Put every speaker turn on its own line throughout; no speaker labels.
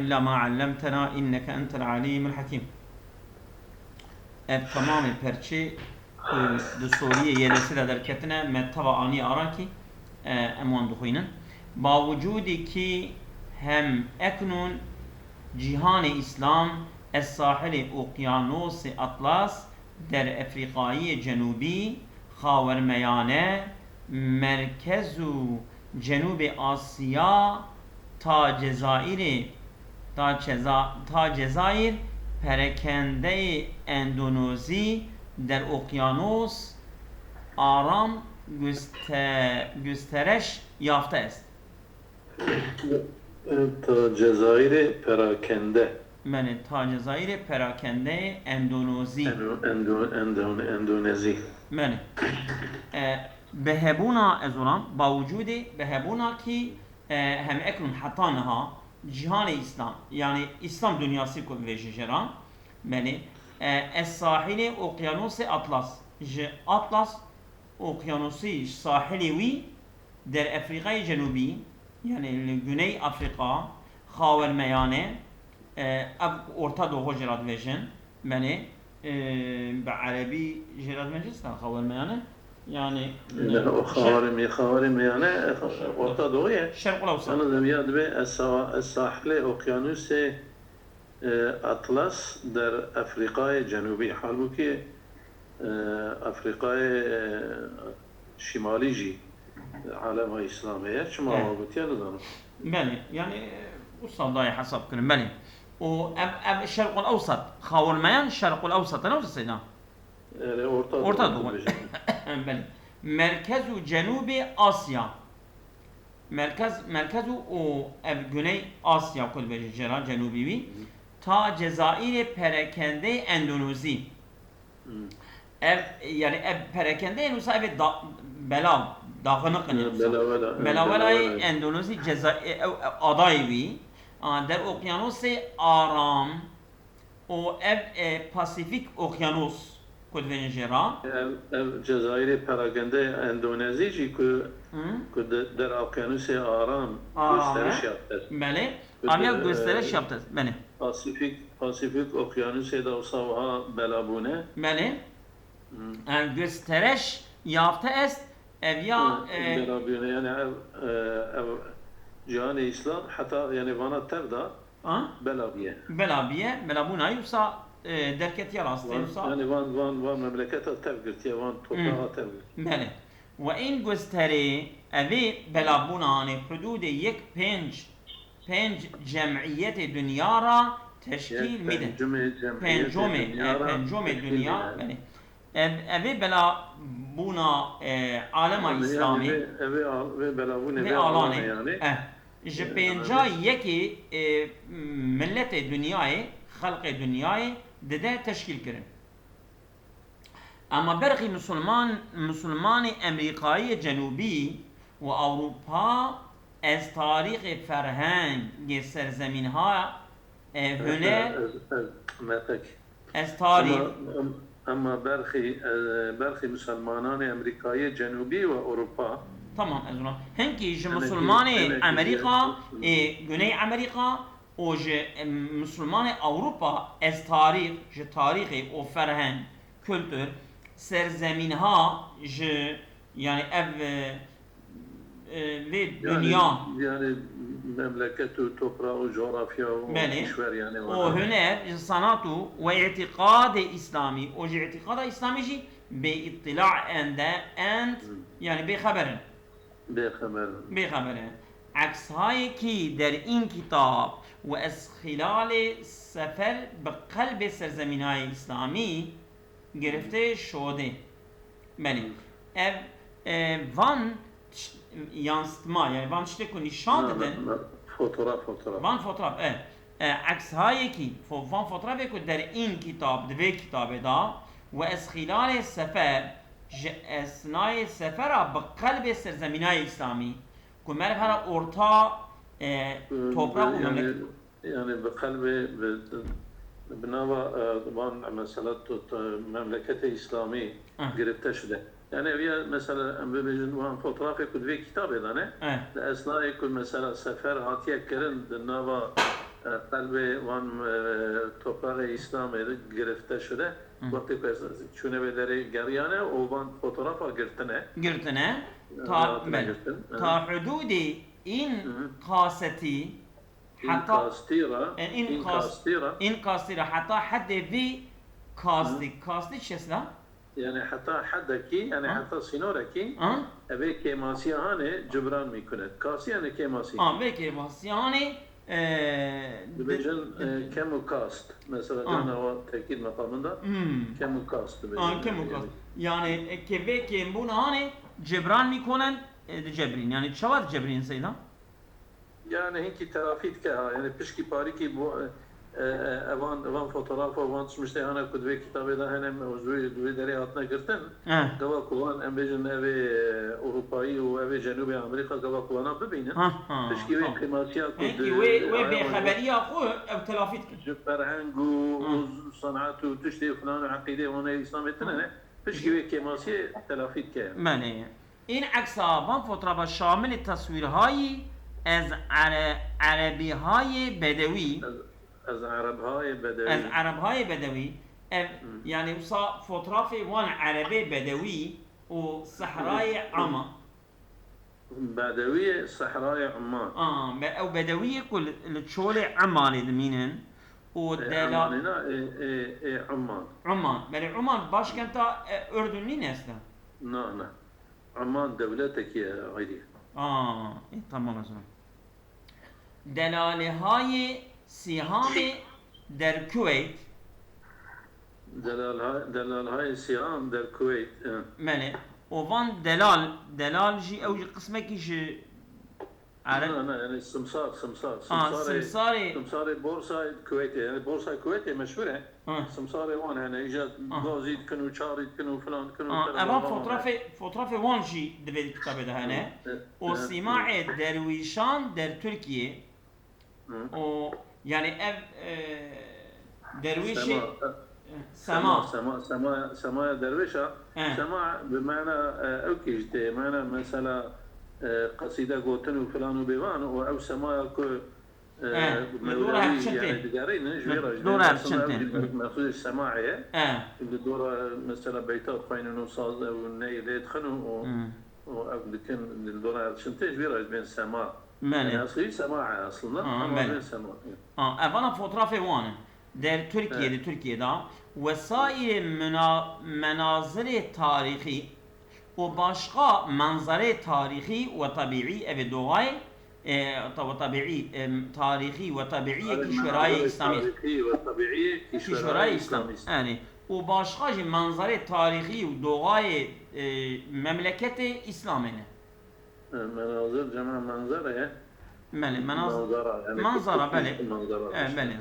إلا ما علمتنا إنك أنت العليم الحكيم. تمام پرچه دو سوریه یه لسه در کتنه متبا آنی آراکی امان دخوینن با وجودی که هم اکنون جهان اسلام الساحل اقیانوس اطلس در افریقای جنوبی خاورمیانه مرکز و جنوب آسیا تا جزایر پراکنده اندونزی در اقیانوس آرام گسترش یافته است.
تا جزایر پراکنده
بله، تا جزایر پراکنده اندونزی.
اندونزی.
بله. بهبونا ازولان با وجود بهبونا که هم اکنون حتی نها جهان اسلام یعنی اسلام دنیاسی که ویژه‌جران بله الساحل اقیانوس اطلس اطلس اقیانوسی ساحلی وی در افریقای جنوبی یعنی گونه افریقا خاورمیانه ارتا دو جرات ویژن بله به عربی جرات مجلسن خاورمیانه يعني
خاورمیانه ارتا دویه
شرق الاوسط
انا دمیاد به الساحل اقیانوس اطلس در افریقای جنوبی حال که افریقای شمالی جی عالم اسلامیه شما گفتید دادم
بله يعني وصل حسب كلام بله الشرق الاوسط خاورميان الشرق الاوسط انا وسينا ارتا بله مركز جنوب آسیا مركز و güney آسیا کل بجرا جنوبی وی تا جزایر پراکنده اندونزی yani perakende enusa evet bela dağınık belavelay Endonezya adayı der okyanus aram o Pasifik okyanus kudvenjera
Cezayir perakende Endonezya ki der okyanus aram gösteriş yaptı.
Bale amel gösteriş yaptı. Bale
Pasifik okyanusu da olsa belabune.
Bale gösteriş yaptı est evya
belabune yani cihan-ı İslam hatta yani vana tevda belabiye
belabuna yoksa derket yarastı yoksa
yani van memlekete tevgirt ya van toprağa tevgirt.
Bale ve in gösteri evi belabuna hani hudude yek پنج جمعیت دنیا را تشکیل میده پنجم دنیا اوی بلا بونا عالم اسلامی و آلانه جه پنجا یکی ملت دنیای خلق دنیای دده تشکیل کرن اما برخی مسلمان امریکایی جنوبی و اروپا از تاریخ فرهنگ سرزمین ها هنر از تاریخ
اما برخی مسلمانان امریکایی جنوبی و اروپا
tamam ازونا هنکی مسلمان امریکا گونه امریکا و مسلمان اروپا از تاریخ و فرهنگ کلتور سرزمین ها yani ve dünya
yani memleket و toprağı و coğrafya و işver yani
o hüner sanatu ve itikad İslami o itikad İslami ji be ittila and yani be haberin عکس هایی که در این کتاب و از خلال سفر به قلب سرزمین های اسلامی گرفته شده بله وان yansıtma yani van işte ku nişan deden
fotoğraf
عکس هایی که van fotoğrafı ku der in kitap ve kitabı da ve az hilal sefer esnai sefera be kalb serzeminay İslami ku merhaba orta toprak
yani be kalbi بنابا van mesela memleketi İslami girifte şude Yani mesela bebecin van fotoğrafı kudve kitap edane. Esnai kul mesela sefer hatiye keren nava قلب وان توفاق اسلام گرفته شده وقتی که چونه به دره گریانه و وان فوتوغرافا گرفتنه
قرتنا بله تا حدود این قاستی حتى این قاستيرة حتى حد في كاستي چه اسلا؟
يعني حتى حدكي يعني حتى سينوركي ابي كيماسي هانه جبران میکنه کاسی یعنی کیماسی
به کیماسی هانه
بجن كم كاست مثلا جانا تأكيد مقامنا كم كاست
كم كاست يعني كيفي كيمبون هاني جبران میکنن جبرين يعني شواد جبرين سيدا
يعني هيك ترافيت كها يعني بشكي باريكي بو اوان فوتوغراف وان مشتي انا كنت في كتابي ده هنا دوي دري هاتنا قرتن قوا كوان امبيجن ابي اوروباي وابي جنوبي امريكا قوا كوانا ببينن بشكي وي كلماتيا كنت
وي بخبريه اخو او تلافيت
فرهنگ و صنعت و تشتي فلان عقيده هنا اسلامتنا بشكي وي كلماتي تلافيت كه
معنی این عکس‌ها فوتوغراف شامل تصویرهایی از عربی‌های بدوی
از عربهای بدوی
يعني وصا فوتوغرافي وان عربي بدوي وصحراء عمان
بدوي صحراء عمان
او بدوية كل الشولة عمان دمينن
ودلا
عمان بل عمان باش كانت اردن مين اصلا؟
لا عمان دولتك يا غيري
تمام مثلا دلاله های سیهام در کویت
دلال های سیهام در کویت
بله وفان دلال جي او قسمه كيش
لا يعني سمسار بورصة كويتي يعني بورصة كويتي مشهورة سمسار وان هنا اجا غازي كانوا شاري كانوا فلان كانوا
اما فوتوغرافي وان جي دبي الكتاب ده هنا وسماع درويشان در تركيا و يعني درويشي
سما درويشة سما بمعنى اوكيش دي معنى مثلا قصيدة قوتن وفلان وبيوان او سما كو
مولوي
يعني دقارين
دورة بشنتين
مقصود السماعية اللي دورة مثلا بيتات خاينون وصاز والناي اللي يدخنوا او لكن الدورة بشنتين جويرة بين سما يعني اصلي سماعة اصلا بين سما
انا فوتوغرافي وانا در تركيا دا وسائل مناظر تاريخي وباشقا منظر تاريخي وطبيعي ابي دوغاي تاريخي وطبيعي كشوراي اسلامي كشوراي اسلامي يعني وباشقا منظر تاريخي ودوغاي مملكة اسلامنا
مناظر جمع منظرة
منظرة بله بله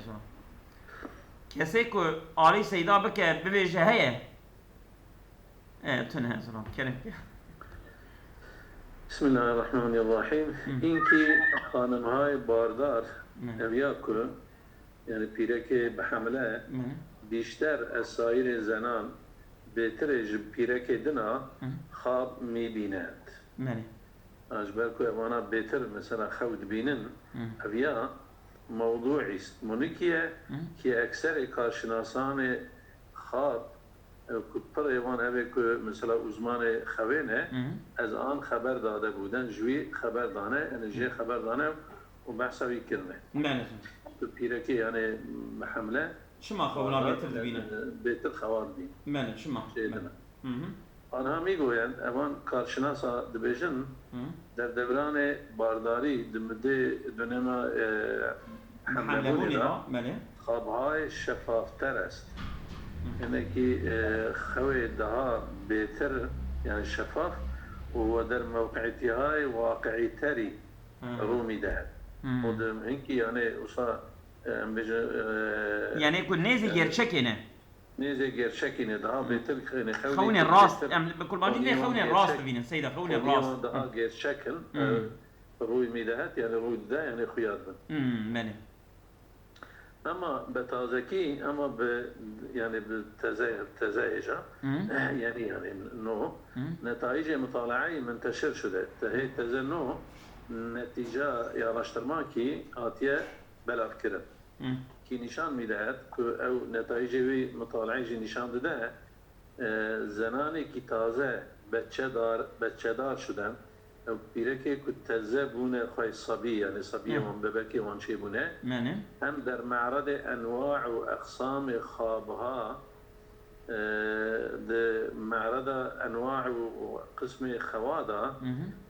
کسی که آری سیدا بکه ببیجه هیه تنها سلام کریم
بسم الله الرحمن الرحیم اینکه خانم های باردار اویا که یعنی پیرک به حمله بیشتر از سایر زنان بهتر پیرک دنا خواب میبیند اجبر که اوانا بهتر مثلا خود بینن اویا موضوعی است منکیه که اکثر کارشناسان خواب پر ایوان اوه که مثلا uzman خوینه از آن خبر داده بودن جوی خبر دانه یعنی جه خبر دانه و بحثوی کرنه تو پیرکی یعنی حمله
شما خواب بهتر دبینه
بهتر خواب بین
بله شما
آنها میگویند اوان کارشناسا دبیجن در دوران بارداری دمده دونم حمله بودینا خوابهای شفافتر است یعنی که خوی دها بهتر یعنی شفاف و در موقعیتی های واقعی تری رو میدهد و در اینکه یعنی اصلا
یعنی که نیزی گرچکینه
نيزي جرشكينه ده بيتر
خون الراس بكل ما جيت خون الراس ببين سيدة خون الراس
ده جرشكل روي ميدهات يعني روي ده يعني خيار
بله
اما بتازكي اما يعني بالتزايجة يعني انه نتائج مطالعه منتشر شده هي تزنو نتيجه يا راشترماكي اتيه بلاف كرن كي نشان میدهد که او نتایج وی مطالعه نشان داده زنانی که تازه بچه دار شدن او پیرکی که تازه بونه خواه صبی یعنی صبی من ببکی وان چه بونه هم در معرض انواع و اقسام خوابها در معرض انواع و قسم خوادا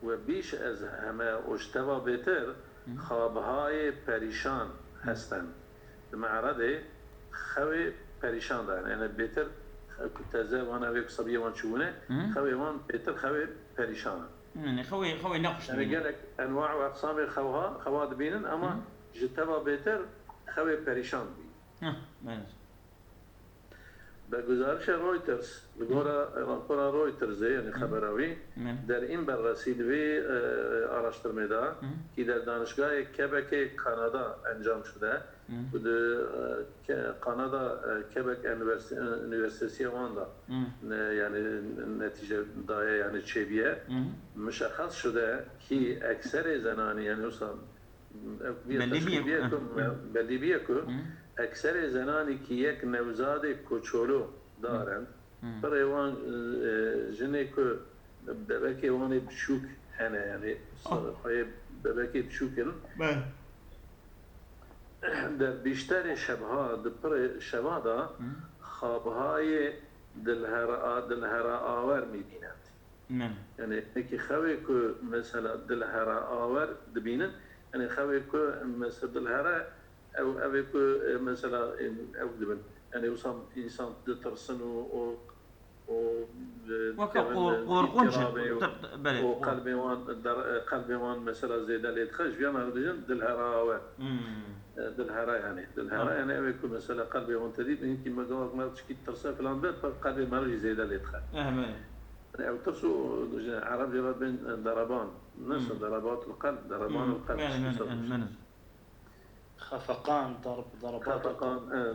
و بیش از همه اشتباه بهتر خوابهای پریشان هستند معرض خوی پریشان دارن یعنی بهتر تازه وانا وی صبی وان چونه خوی وان بهتر خوی پریشان
يعني خوي نقش
يعني قالك انواع واقسام خوا بينن اما جتبا بهتر خوي پریشان بي بگزارش رویترز راپور رویترز یعنی خبراوی در این بررسی دوی araştırma که در دانشگاه کبک کانادا انجام شده و کانادا کبک انیورسیتی واندا یعنی نتیجه دایه یعنی چیبیه مشخص شده که اکثر زنانی یعنی اصلا بلیبیه که اکثر زنانی که یک نوزاد کوچولو دارند برای وان جنی که ببکی وانی بچوک هنه یعنی خواهی ببکی بچوکن در بیشتر شبها در شبها خوابهای دلهره آور میبینند یعنی اکی خوی که مثلا دلهره آور دبینند یعنی خوی که مثلا دلهره او که مثلا او دبن یعنی وصل انسان ترسن و قلبي وان مثلا زيادة اللي تخرج فيها ما ردجن دلهرا يعني أبي يكون مثلا قلبي وان تديد يمكن ما قالك ما تشكي ترسل فلان بيت قلبي ما رجع زيادة اللي تخرج أو ترسو عرب جراد بين ضربان نفس ضربات القلب ضربان القلب
خفقان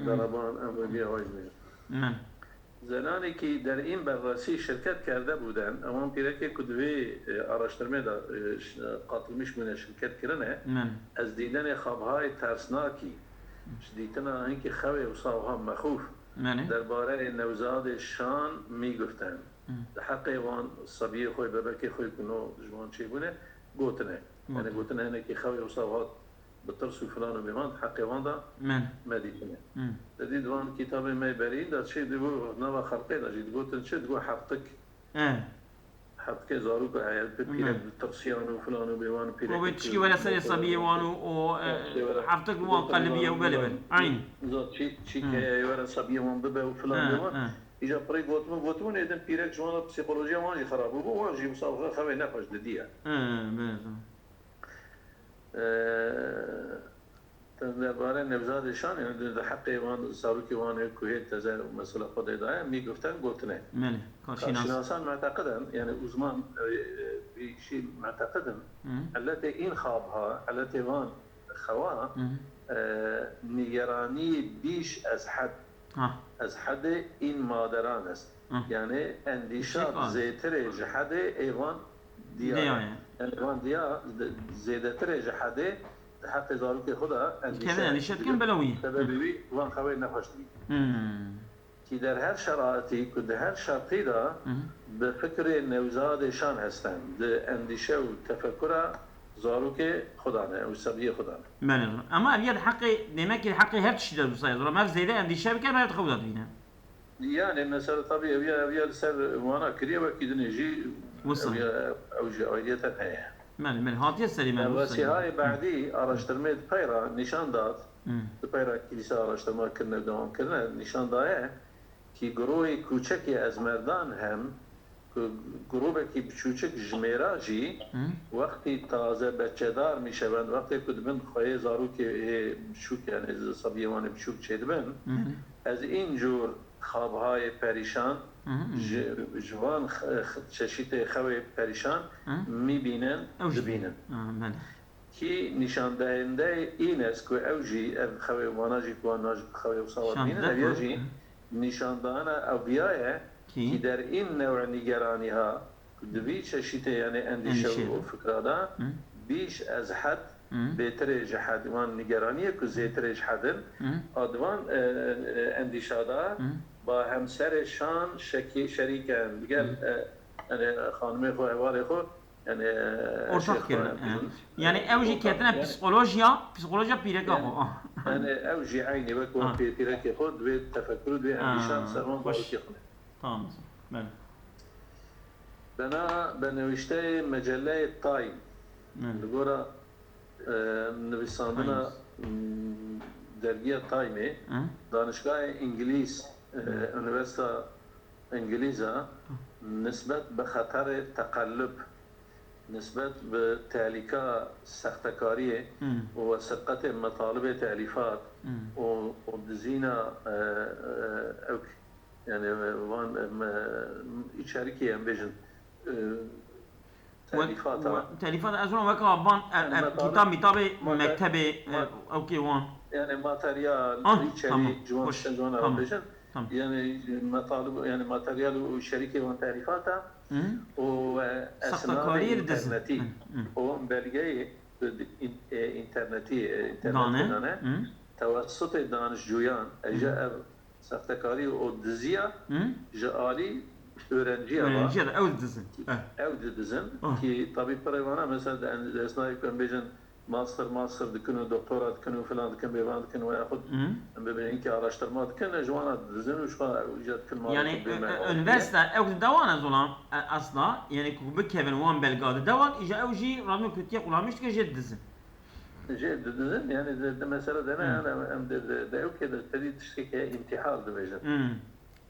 ضربان أمريكا ويجمع زنانی که در این بررسی شرکت کرده بودند اما پیرکی کدوی araştırma da katılmış buna şirket kirene از دیدن خوابهای ترسناکی دیدن اینکه خوی و صاحبها مخوف درباره نوزاد شان میگفتند حق وان صبی خوی ببکی خوی کنو جوان چی بونه گوتنه یعنی گوتنه اینه که خوی و صاحبها بترسو فلان و بیمان حقی وان دا مدیکنه دید وان کتاب میبرین دا چه دیگو نوا خرقه دا جید گوتن چه دیگو حبتك زاروك عيال بيرك ترسيان وفلان وبيوان بيرك
وبتشكي ولا سنة صبية وانو وحبتك وان قلبية وبلبل عين
زاد شي كي ولا صبية وان ببا وفلان بيوان إجا بري قوتمون إذن بيرك جوانا بسيكولوجيا وانجي خراب وانجي مصابغة خوي نفش ددية درباره نوزادشان یعنی در حق وان زاروکی وان کوهیت تزار مثلا خود ادعای میگفتن گفتنه کارشناسان معتقدن یعنی uzman bir şey معتقدن التي این خوابها التي وان خوا نگرانی بیش از حد این مادران است یعنی اندیشات زیتر جهد ایوان دیا یعنی وان دیا زیدتر جهد حق زاروك خدا
اندیشت کن بلوی
سببی وان خوی نفش دی که در هر شرایطی که در هر شرطی دا به فکر نوزادشان هستند در اندیشه و تفکر زاروك خدا نه و سبیه خدا
نه اما ابيض حقي demek ki hakkı her kişi de sayılır ama zeyde endişe bker ما يتخوض فينا
يعني مثلا طبيعي ابي سر وانا كريه وكيد نجي
وصل
او جايته هي
من هاتیه سلیمه
وسیهای بعدی araştırma پیرا نشان داد پیرا کلیسا araştırma کردن دوام کردن نشان داده که گروه کوچکی از مردان هم گروه کی کوچک جمیراجی وقتی تازه بچه دار میشوند وقتی که دبن خواهی زارو که بچوک یعنی صبیوان بچوک چه دبن از این جور خوابهای پریشان جوان چشیت خوی پریشان میبینن دبینن که نشان دهنده این است که اوجی خوی واناجی که واناجی خوی وصاوت بینن اویاجی نشان دهنه اویایه که در این نوع نگرانی ها دوی چشیت یعنی اندیشه و فکرادا بیش از حد بهتر جحد وان نگرانیه که زیتر جحدن آدوان اندیشادا با همسرشان شریکن دیگر خانم خو حوال خو yani
ortak yani evji ketine psikolojiya pireka xo
yani evji aynı bak o pireka xo ve tefekkür ve endişan sarman balık yapın.
Tamam.
Ben işte mecelle Time. Gora nivîsandina dergiya Time'e danışgah İngiliz Üniversite İngiliz'a nisbet be xatar tekallüp نسبة بتهلكة سختكارية وسقة مطالب تأليفات ودزينا يعني وان شركة امبيجن
تأليفات أزون وكا بان كتاب مكتبة أوكي وان
يعني ماتريال ريتشاري جوان امبيجن يعني مطالب يعني ماتريال وشركة وان تأليفاتها وأسناد إنترنتي وبلغي إنترنتي توسط دانشجویان اجا سختکاری و دزیا جالی öğrenciye ev dizin ki tabii parayvana mesela esnaf kan master dikunu doktora dikunu falan dikun bevan dikunu ve yahut bebeğin ki araştırma dikun jwana dizin ve şu icat kın
yani üniversite ev devan zolan asla yani kubik Kevin Wan belgada devan ija evji radyo kötüye kullanmış ki jet dizin
dizin yani de mesela dene yani hem de ev keder tedi tişkeke intihal de bejin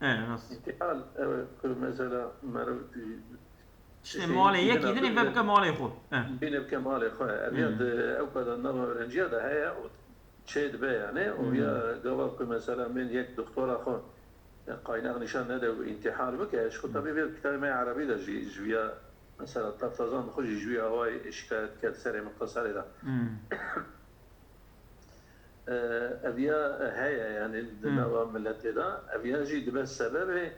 evet nasıl
intihal mesela
İşte mali yeki idin ve bke mali xo.
Bine bke mali xo. Eviyad ev kadar nama öğrenciye de heye çeydi be yani. O ya gavak mesela min yek doktora xo kaynak nişan ne de intihal bke. Şu tabii bir kelime Arabi de jviya mesela taftazan xoş jviya havay şikayet ket sere muktasar da. Eviya heye yani nama milleti da eviya jid bes sebebi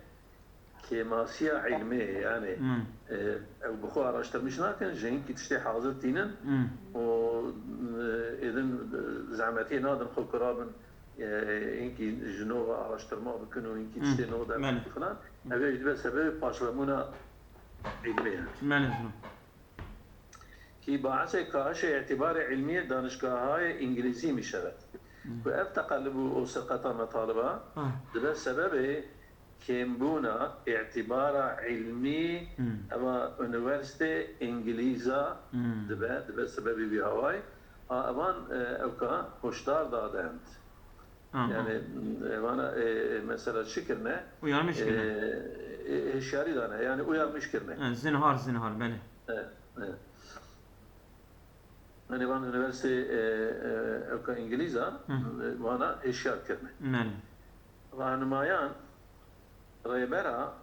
كماسية علمية يعني أو بخو araştırmış لكن جين كي تشتي حاضر تينن وإذن زعمتي نادم خو كرابن إنكي جنوب araştırma بكنو إنكي تشتي نودا فلان أبي يجب سبب başlamına علمية كي بعثة كاش اعتبار علمية دانشگاه‌های إنجليزي مشابه وأف تقلبوا وسقط مطالبة ده سبب كيمبونا اعتبارا علمي اما انيفرسيتي انجليزا دبا سببي بهواي امان اوكا هشدار دادند يعني انا مثلا شكرنا
uyarmış kirne
هشياري دانا يعني uyarmış kirne
zinhar bele
يعني بان انيفرسيتي اوكا انجليزا وانا هشيار kirne راهنمایان رهبرا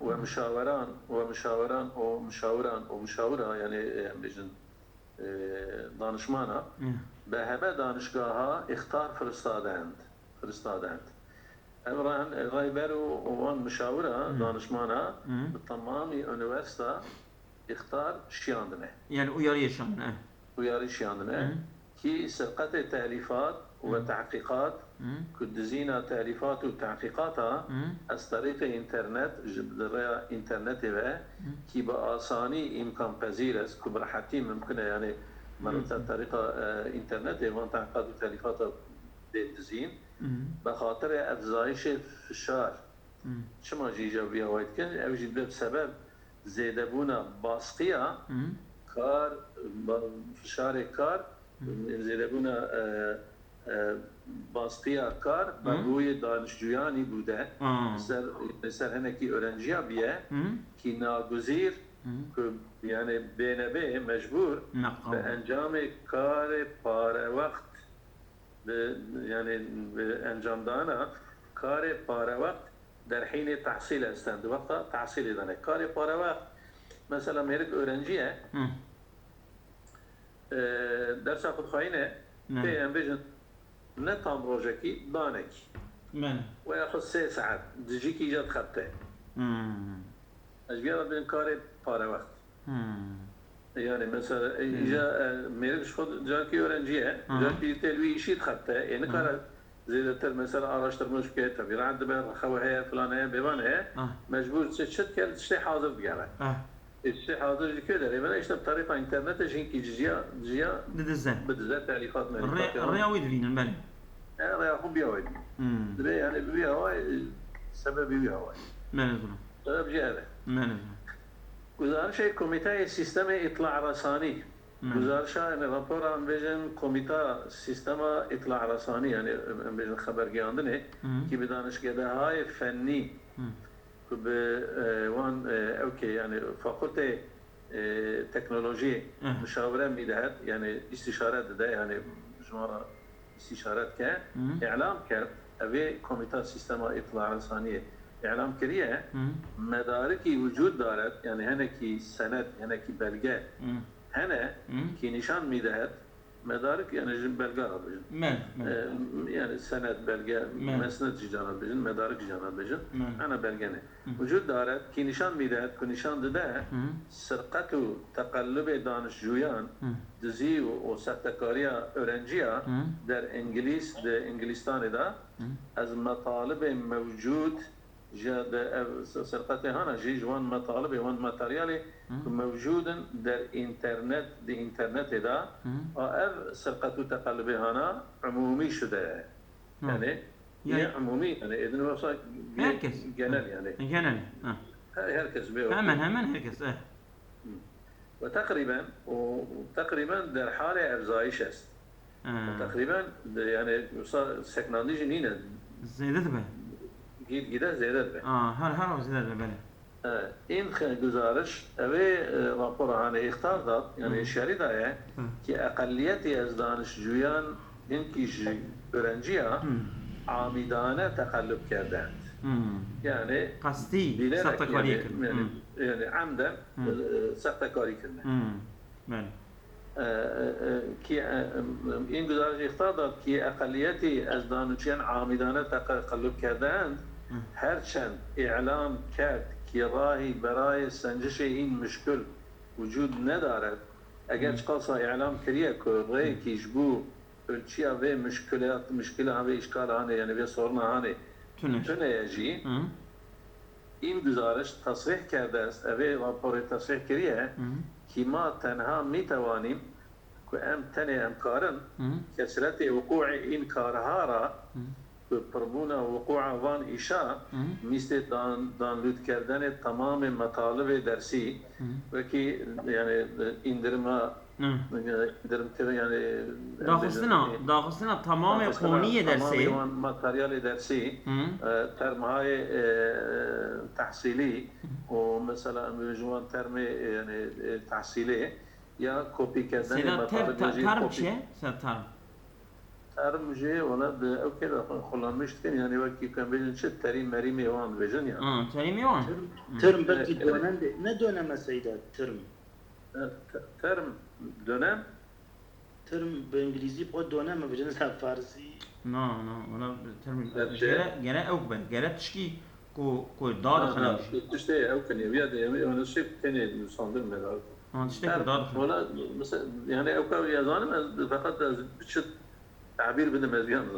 ومشاوران يعني بيجن دانشمانا بهبه دانشگاهها اختار فرستادند امران رهبر وان مشاوره دانشمانا بالتمامي üniversite اختار شياندنه
يعني
uyarı şiandine ki سرقة تأليفات وتحقيقات كدزينا تأليفات وتحقيقاتها از طريق انترنت جبدريا انترنت و كي بآساني امكان پذير است كبرحتي ممكنه يعني مرتا طريقة انترنت وان تحقيقات وتأليفاتها بتزين بخاطر افزایش فشار شما جيجا بيا وايد كان اوجد بسبب زياده بونا باسقيا كار فشار كار زياده بونا baskıya kar بروی دانشجویانی بوده سر هنکی öğrenciye biye ki naguzir yani BNB mecbur ve encam kar para vakt yani encamdana kar para vakt در حين تحصيل استند وقت تحصيل edene kar para vakt mesela merik öğrenciye ders akut khayne PMB'nin ne tam projeki danek. وياخذ 3 ساعات تجيك ايجاد خطه. اجبيرا بين كاري بارا وقت. يعني مثلا إجا ميرش خود جاكي öğrenciye جاكي تلوي شيء خطة يعني كار زيادة مثلا araştırmış ki tabii عند بقى خوهية فلانية بيبانية مجبور تشت كل شيء حاضر بيجاره الشيء حاضر كده يعني işte بطريقة إنترنت جينكي جيا بدزات تعليقات
الرياوي دفين بله
رياهم بيوين يعني بيهواي سبب بيهواي سبب جهله گزارش کمیته سیستم اطلاع رسانی گزارش یعنی راپور ام بیشن کمیته سیستم اطلاع رسانی یعنی ام بیشن خبرگیاندنه که به دانشگاه های فنی که به وان اوکی یعنی فاکولته تکنولوژی مشاوره میدهد یعنی استشاره ده یعنی شما استشارت کرد اعلام کرد اوی کمیته سیستم اطلاع رسانی اعلام کریه مدارکی وجود دارد یعنی هنه کی سند هنه کی belge هنه کی نشان میدهد مدارک یعنی belge را بجن yani senet belge mesnet canı bejin medarik canı bejin ana belge ne vücut daret ki nişan midet ki nişan dede sırkatu takallübe danışjuyan dizi o saktakariya öğrenciye der İngiliz de İngilistan'da az matalibe mevcut جاد سرقته هنا جي جوان مطالب وان ماتريالي موجودا در انترنت دي انترنت دا اف سرقته تقلبه هنا عمومي شده يعني عمومي يعني اذن وصل
هركز
جنال يعني
جنال
هركز
همان هركز
وتقريبا در حاله افزايش است تقريبا يعني سكناندي جنينه
زيادة به
گیده زیاده به
هر زیاده به بله
این گزارش اوی راپور هانه اختار داد یعنی اشاره داره که اقلیتی از دانشجویان این کیش öğrenciye عامدانه تقلب کردند yani
قصدی سختکاری کردن
yani عمدا سختکاری کردن
بله
ki این گزارش اختار داد که اقلیتی از دانشجویان عامدانه تقلب کردند هرچند اعلام کرد که راهی برای سنجش این مشکل وجود ندارد اگر چقدر اعلام کریه که راهی که جبو ölçüye ve müşküle ve işgalhane yani ve sorunhane tüneyici این گزارش تصریح کرده است اوی راپور تصریح کریه که ما تنها میتوانیم که تنه امکارن کسرت وقوع این کارها را که پربونا وقوع وان ایشا مثل دانلود کردن تمام مطالب درسی و که یعنی اندرما yani
داخلنا تمام قونی درسی
ماتریال درسی ترمهای تحصیلی و مثلا جوان ترم yani تحصیلی یا کپی کردن مطالب
ترم چیه؟
ترم جه ولا او كده خلانمشتن يعني وكي كان بيجن شت تريم مريم يوان بيجن يعني
تريم يوان
ترم بلكي دونان نه دونم سيدات
ترم dönem
ترم بانجليزي بقول دونم ما بيجن فارسي
نه ولا ترم جرا اوكبر جرا تشكي كو دار خلاص
تشتي او كان يبيد انا شيء كان صندوق مدار
تشتي دار
ولا مثلا يعني او كان يزانم فقط بتشت تعبير بدنا مزيان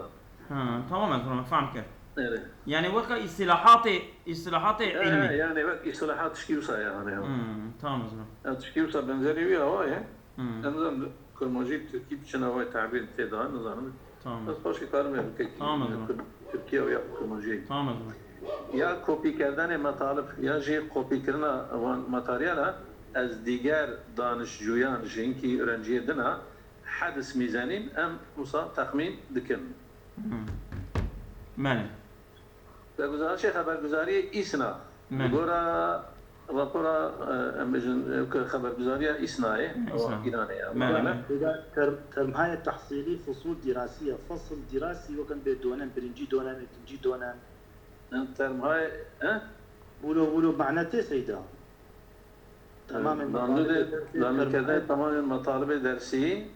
تماما تمام فهمت يعني وقع اصطلاحات علمي
يعني وقع اصطلاحات تشكيوسا يعني
تمام
تشكيوسا بنزري ويا هواي نظام كرموجي تركي بشنا هواي تعبير تيدان نظام
تمام
بس باش كارم تركيا ويا كرموجي
تمام
یا کپی کردن مطالب یا جی کپی کردن ماتریالا از دیگر دانشجویان جنکی öğrenciye dina حدث میزنیم ام وصا تخمین دکن.
بله.
به گزارش خبرگزاری ایسنا. گورا راپورا امجن خبرگزاری ایسنای ایرانیه.
ترمهای تحصیلی فصول دراسیه فصل دراسی وکن به دونن برنجی دونن تنجی دونن.
ترمهای
ولو معناته سيدا
تمام دانلود کردن تمام مطالب درسی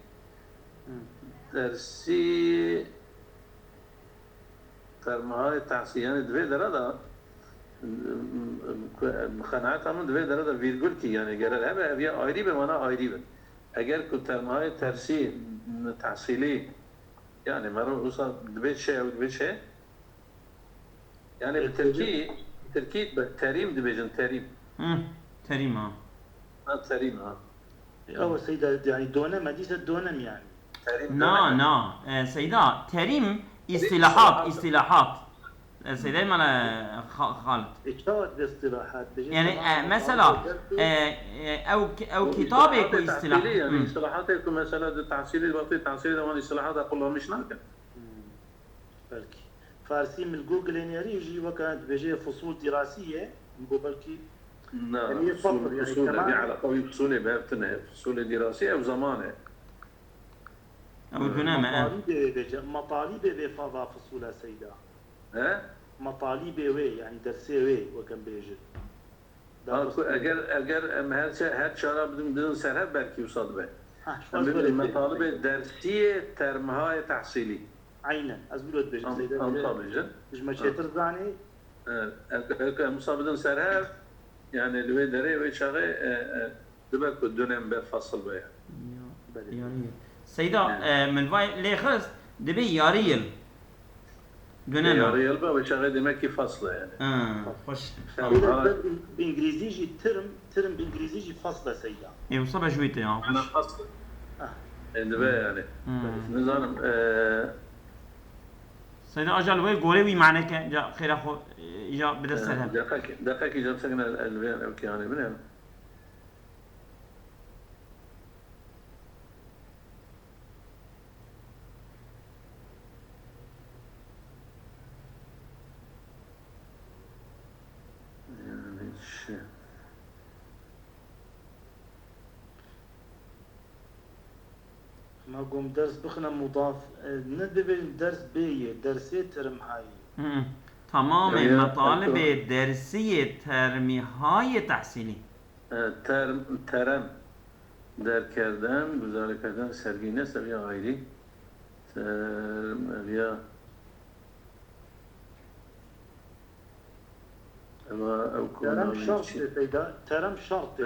ترمهای تحصیلی یعنی دوی داره خناعت همون دوی در ویرگول کی یعنی گرد همه اویا آیری به مانا آیری به اگر که ترمهای ترسی تحصیلی yani مرو اوسا دوی چه او دوی چه yani به ترکی به تریم دویجن تریم
تریم ها
تریم ها
أو سيدة يعني دونم مديسة دونم يعني
نا سيدا تریم اصطلاحات سيدا مالا خالد
إشتغلت باصطلاحات
يعني مثلا او كتابك واصطلاح
يعني اصطلاحاتك مثلا التحصيلي الوقتي التحصيلي ده اصطلاحات اقول لهم مش ناكل
بلكي فارسي من جوجل يعني يجي وكانت بيجي فصول دراسية نقول بلكي
نعم فصول دي على قوي فصول بابتنا فصول دراسية او زمانه
او دونما
مطالب بفضا فصول سيدا
ها
مطالب وي يعني درسي وي وكان بيجي
اگر هر شارع بدون سرحد بركي وصل به المطالب الدرسية ترمهای تحصيلي
عينا ازبلوت بيجي سيدا
انطبجا
مش مشيتر زاني
مصابدن سرحد يعني لوي دري وي شغي دبك الدنيا بفصل بها
يعني سيدا من فاي ليخص دبي ياريل دونما
ياريل بقى وشغي دمكي فصله يعني
خوش
بانجليزي يجي ترم بانجليزي يجي فصله سيدا
اي وصبح جويته يعني
انا فصل دبي يعني نظام
سيدا اجل وي غوري معناه جا خير اخو جا بدا السلام
دقيقة جاب سكن البيان او كياني من
ما قوم درس بخنا مضاف ندبل درس بي درسي ترم هاي
تمام مطالب درسية ترميهای تحصیلی
ترم در کردن گزاره کردن سرگینه سویه غیری ترم
ترم شرط سيدا ترم شرط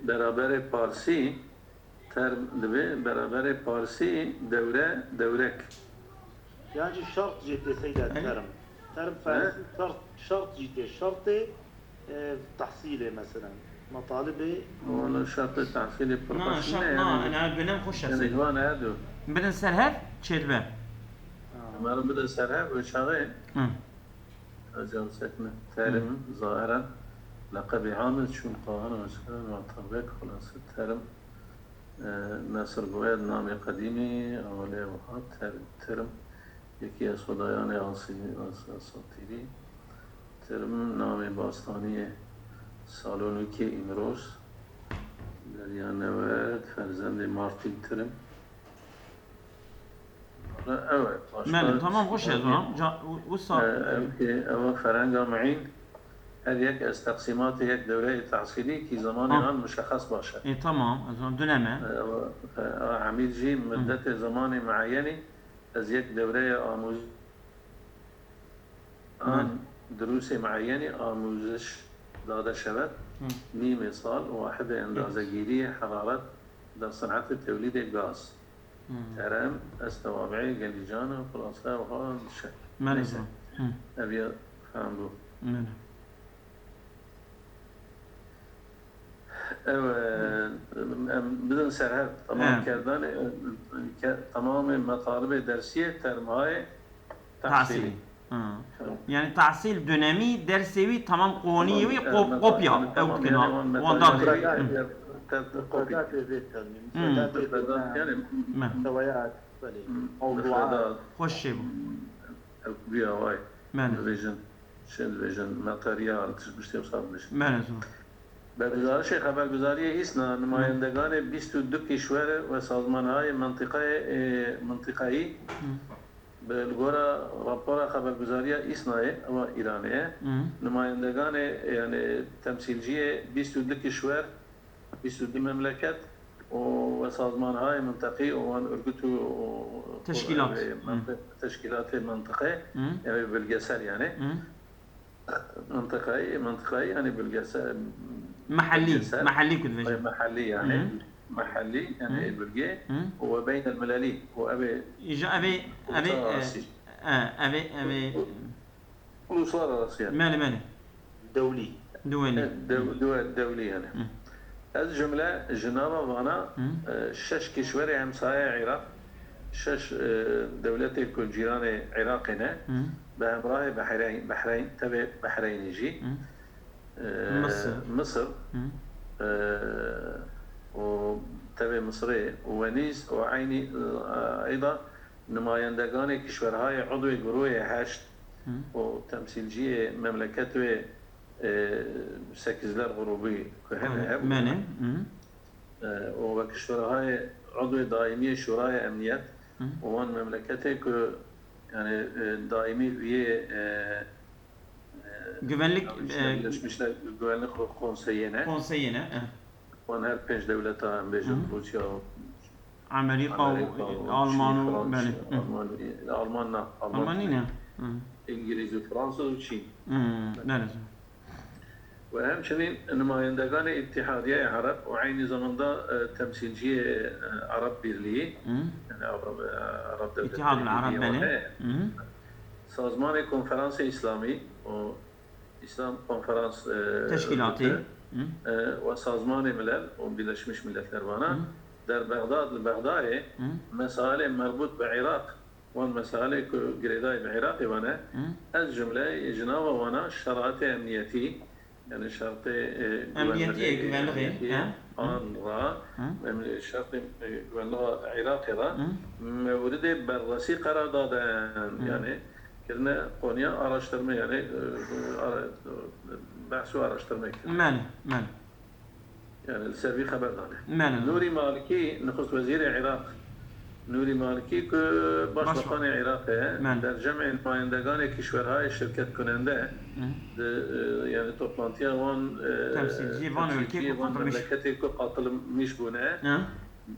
برابر پارسی ترم دبي برابر پارسی دورك
يعني شرط جيتي سيدا ترم فارسي شرط جيتي شرطي تحصيلي مثلا مطالبي
ولا شرط تحصيلي
لا شرط لا انا بنام خوش
يعني هون هادو
بدن سرهب تشيت به
ما بدن سرهب وشغال أجل سكنة ترم ظاهرا لقب عامل شو القاهرة مثلا معتبرك خلاص ترم ناصر بويد نامي قديمي أولي وحات ترم یکی از خدایان اساطیری ترم نام باستانی سالونیکی ایمروز دریان نورد فرزند مارتین ترم
بله تمام خوش از
اون فرنگا معین هر یک از تقسیمات یک دوره تحصیلی که زمان آن مشخص باشد
تمام از دونمه
عمید جی مدت زمان معینی از یک دوره دروس معینی آموزش داده شود نیم سال واحد اندازه‌گیری حرارت در صنعت تولید گاز ترم از توابع گلیجان و خلاصه و ها
نشه
ابیا فهم بو بدون سرحد تمام کردن تمام مطالب درسیه ترمهای تحصیلی
يعني تحصيل دونامي درسي تمام قوني قوبيا او كده
وندار محتويات موضوعات
خوش
بيا واي فيجن شد فيجن ماتريال تشبشتي وصابش برگزارش خبرگزاری ایسنا نمایندگان 22 کشور و سازمان‌های منطقه‌ای به گورا راپور خبرگزاری ایسنای و ایرانه نمایندگان یعنی تمثیلجی 22 کشور 22 مملکت و سازمان‌های منطقه‌ای و ارگوت
تشکیلات
منطقه یعنی بلگسر یعنی منطقي يعني بلغسل
محلي كنت بجي
محلي يعني محلي يعني البلغي هو بين الملالي هو أبي
إجا أبي
وصار راسيا
مالي
دولي
دولي يعني از جملة جنابة وانا شش كشوري همسايا عراق شش دولتي كل جيران عراقنا بهمراه بحرين تبع بحرين يجي مصر وتبع مصري ونيس وعيني ايضا نمايندگان کشورهای عضو گروه هشت و تمثیلجی مملکت سکزلر غروبی که هم و کشورهای عضو دائمی شورای امنیت و آن مملکتی که یعنی دائمی
güvenlik
güvenlik konseyine وان هر پنج دولت هم بیشتر روسیا
Amerika Alman
Almanya İngiliz ve Fransız ve Çin ve hemçinin nümayendegان İttihadiye Arap ve aynı zamanda temsilci Arap Birliği yani Arap Devletleri
İttihad Arap
Sazman Konferansı İslami o İslam Konferans
Teşkilatı
ve Sazman Milal o Birleşmiş Milletler bana در بغداد البغدادي مسائل مربوط بعراق والمسائل قريداي بعراق وانا الجمله جنابه وانا شرائط امنيتي يعني شرط
امنيتي güvenliği
شرط güvenliği عراقي مورد بررسي قرارداد yani كنا قونيا araştırma yani bahsu araştırma
ماله
يعني السربي خبردانه
ماله
نوري مالكي نخست وزير العراق نوري مالكي كباشلقان العراق در جمع نمایندگان کشورهای شرکت کننده yani toplantıya van
temsilci van ülke
memleketi که قاتل میش بونه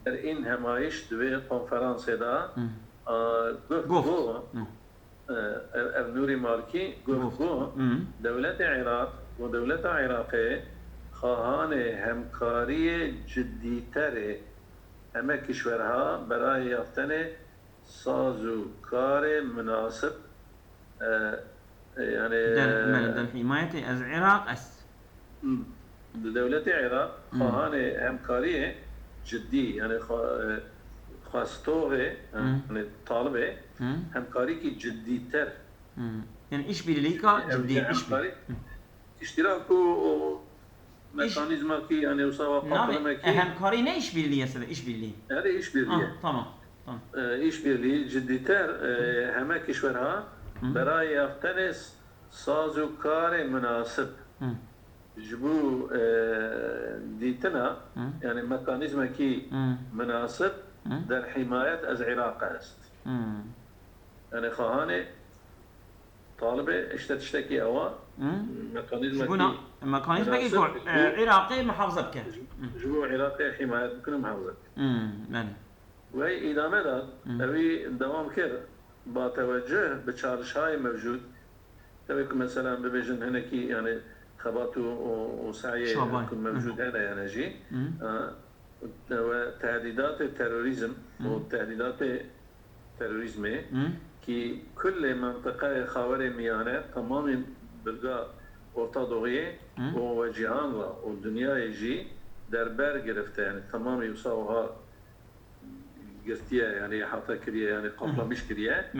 در این همایش دوی کنفرانس دا گفت نوري مالكي گفت دولت عراق و دولت عراقی خواهان همکاری جدیتر همه کشورها برای یافتن سازوکار مناسب يعني
در حمایت از عراق است
دولت عراق خواهان همکاری جدی يعني خواستوه يعني طالبه همکاری کی جدیتر
yani işbirliği ka ciddi
iştirak o mekanizma ki yani usava patlamak ki
همکاری ne işbirliği aslında işbirliği
yani işbirliği
tamam
işbirliği cidditer hem kişverha برای یافتن سازوکار مناسب جبو دیتنا يعني مكانيزم كي مناسب در حماية از عراق است يعني خواهان طالبه اشتكي اوا مكانيزم
كي عراقي محافظة بك
جبو عراقي حماية بكل محافظة وهي إدامة داد أبي دوام كر بتوجه بتشارشهاي موجود تبي مثلا ببيجن هنا كي يعني خبات وسعي يكون موجود هنا يعني جي وتهديدات التيروريزم وتهديدات التيروريزم كي كل منطقة خاوري ميانة تماما بلغا orta doğuya و جهان و dünya يجي دربار گرفته يعني تمام يوصلها قرتيه يعني حاطه كريه يعني قبله مش كريه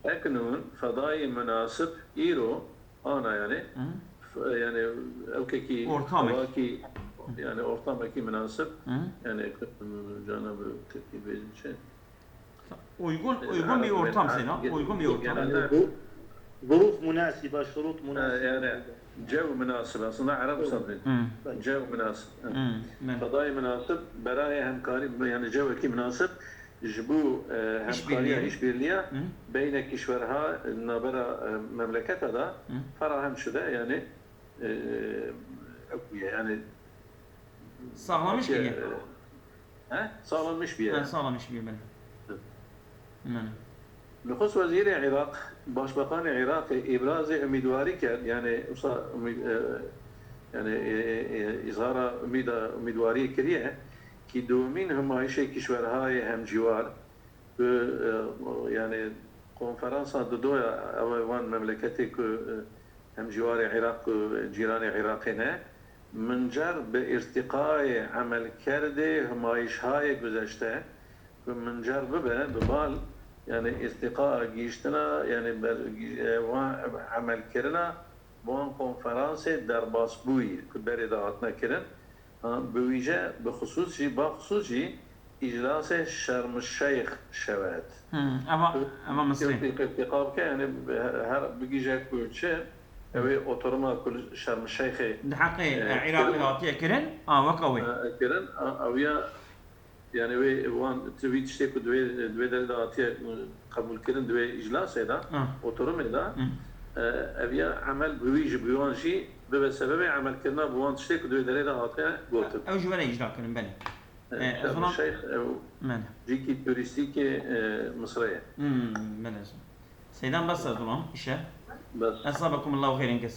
لكنون فضائي مناسب ايرو انا يعني اوكي
ortamaki
يعني ortamaki مناسب yani جانب تركيب şey
uygun bir ortam Sena uygun bir ortam
ظروف مناسبة شروط مناسبة
يعني جو مناسب اصلا عرب صدق جو مناسب فضائي مناسب براي همكاري يعني جو كي مناسب جبو همكاري işbirliği بين كشورها نابرا مملكتها دا فراهم شده يعني يعني
sağlamış bir yer.
sağlamış bir yer.
Sağlamış bir yer.
نخص وزير العراق Başbakan Irak ibrazı ümidvari کرد yani yani izhara umidvari kiriye ki دومین همایش کشورهای همجوار yani konferansa دو اوان مملکتی که همجوار عراق و جیران عراقینه منجر به ارتقای عمل کرده همایش های گذشته و منجر به بال yani istika giyiştine yani amel kirine bu konferansı derbas buyi ki beri dağıtına kirin büyüce بخصوصی اجلاس شرم الشيخ شود.
ama Mısri.
ارتقاب که yani her بگیجه کوچه اوی oturma شرم الشيخ
دحقي عراقي هاتيه كرن وقوي
كرن اویا yani ve وان تویت işte ki dve dağıtıya kabul kirin dve iclas eda oturum eda evya amel büyücü büyüanji ve sebebi amel kirna buan işte ki dve dağıtıya gotup
او جوانا اجرا كرن بني
الشيخ جيكي توريستيكي مصرية
بني سيدان بس ظلام إيشه
بس
أصابكم الله خير كثير